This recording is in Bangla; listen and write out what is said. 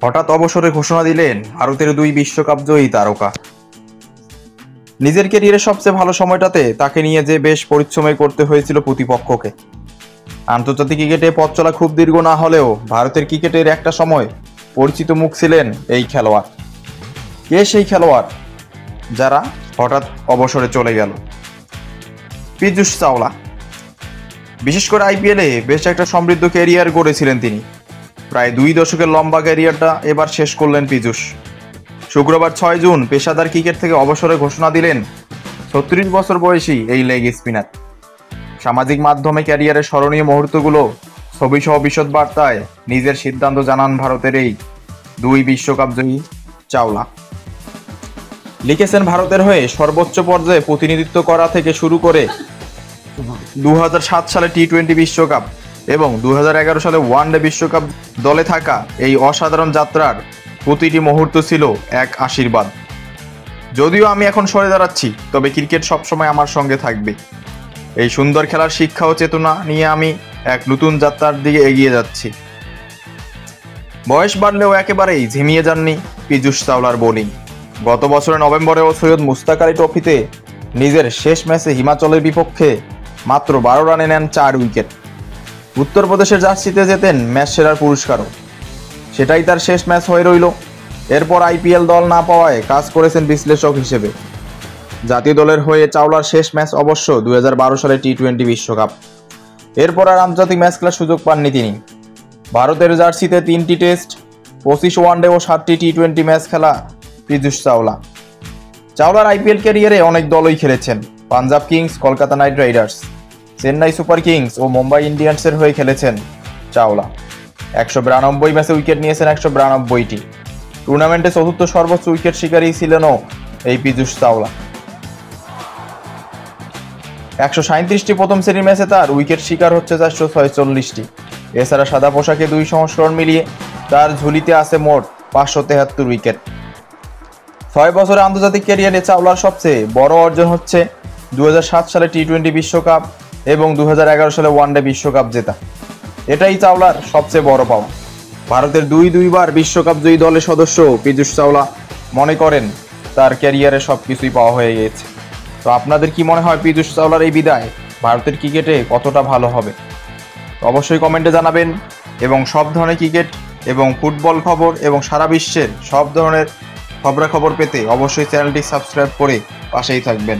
হঠাৎ অবসরে ঘোষণা দিলেন ভারতের দুই বিশ্বকাপ জয়ী তারকা। নিজের ক্যারিয়ারের সবচেয়ে ভালো সময়টাতে তাকে নিয়ে যে বেশ পরিশ্রমই করতে হয়েছিল প্রতিপক্ষকে। আন্তর্জাতিক ক্রিকেটে পথ চলা খুব দীর্ঘ না হলেও ভারতের ক্রিকেটের একটা সময় পরিচিত মুখ ছিলেন এই খেলোয়াড়। কে সেই খেলোয়াড় যারা হঠাৎ অবসরে চলে গেল? পীযূষ চাওলা। বিশেষ করে আইপিএলে বেশ একটা সমৃদ্ধ ক্যারিয়ার গড়েছিলেন তিনি। প্রায় 2 দশকের লম্বা ক্যারিয়ারটা এবার শেষ করলেন পীযূষ। শুক্রবার 6 জুন পেশাদার ক্রিকেট থেকে অবসরে ঘোষণা দিলেন 36 বছর বয়সী এই লেগ স্পিনার। সামাজিক মাধ্যমে ক্যারিয়ারের স্মরণীয় মুহূর্তগুলো ছবিসহ বিশদ বার্তায় নিজের সিদ্ধান্ত জানান ভারতের এই 2 বিশ্বকাপ জয়ী চাওলা। লিখেছেন, ভারতের হয়ে সর্বোচ্চ পর্যায়ে প্রতিনিধিত্ব করা থেকে শুরু করে 2007 সালে টি-20 বিশ্বকাপ এবং 2011 সালে ওয়ানডে বিশ্বকাপ দলে থাকা এই অসাধারণ যাত্রার প্রতিটি মুহূর্ত ছিল এক আশীর্বাদ। যদিও আমি এখন সরে দাঁড়াচ্ছি, তবে ক্রিকেট সবসময় আমার সঙ্গে থাকবে। এই সুন্দর খেলার শিক্ষা ও চেতনা নিয়ে আমি এক নতুন যাত্রার দিকে এগিয়ে যাচ্ছি। বয়স বাড়লেও একেবারেই ঝিমিয়ে যাননি পীযূষ চাওলার বোলিং। গত বছরের নভেম্বরেও সৈয়দ মুশতাক আলী ট্রফিতে নিজের শেষ ম্যাচে হিমাচলের বিপক্ষে মাত্র 12 রানে নেন 4 উইকেট। উত্তরপ্রদেশের জার্সিতে জেতেন ম্যাচ সেরার পুরস্কারও। সেটাই তার শেষ ম্যাচ হয়ে রইল। এরপর আইপিএল দল না পাওয়ায় কাজ করেছেন বিশ্লেষক হিসেবে। জাতীয় দলের হয়ে চাওলার শেষ ম্যাচ অবশ্য 2012 সালে টি-20 বিশ্বকাপ। এরপর আর আন্তর্জাতিক ম্যাচ খেলার সুযোগ পাননি তিনি। ভারতের জার্সিতে 3টি টেস্ট, 25 ওয়ানডে ও 7টি টি-20 ম্যাচ খেলা পীযূষ চাওলা। চাওলার আইপিএল ক্যারিয়ারে অনেক দলই খেলেছেন। Punjab kings, Kolkata knight riders, Chennai super kings ও মুম্বাই ইন্ডিয়ান্সের হয়ে খেলেছেন চাওলা। 192 ম্যাচে উইকেট নিয়েছেন 192টি। টুর্নামেন্টে চতুর্থ সর্বোচ্চ উইকেট শিকারী ছিলেনও এই পীযূষ চাওলা। 137টি প্রথম শ্রেণীর ম্যাচে তার উইকেট শিকার হচ্ছে 446টি। এছাড়া সাদা পোশাকে 2 সংস্করণ মিলিয়ে তার ঝুলিতে আছে মোট 573 উইকেট। 6 বছরে আন্তর্জাতিক ক্যারিয়ারে চাওলার সবচেয়ে বড় অর্জন হচ্ছে 2007 সালে টি-20 বিশ্বকাপ এবং 2011 সালে ওয়ানডে বিশ্বকাপ জেতা। এটাই চাওলার সবচেয়ে বড় পাওয়া। ভারতের দুইবার বিশ্বকাপ জয়ী দলের সদস্য পীযূষ চাওলা মনে করেন তার ক্যারিয়ারে সবকিছুই পাওয়া হয়ে গেছে। তো আপনাদের কি মনে হয় পীযূষ চাওলার এই বিদায় ভারতের ক্রিকেটে কতটা ভালো হবে? অবশ্যই কমেন্টে জানাবেন। এবং সব ধরনের ক্রিকেট এবং ফুটবল খবর এবং সারা বিশ্বের সব ধরনের খবরাখবর পেতে অবশ্যই চ্যানেলটি সাবস্ক্রাইব করে পাশেই থাকবেন।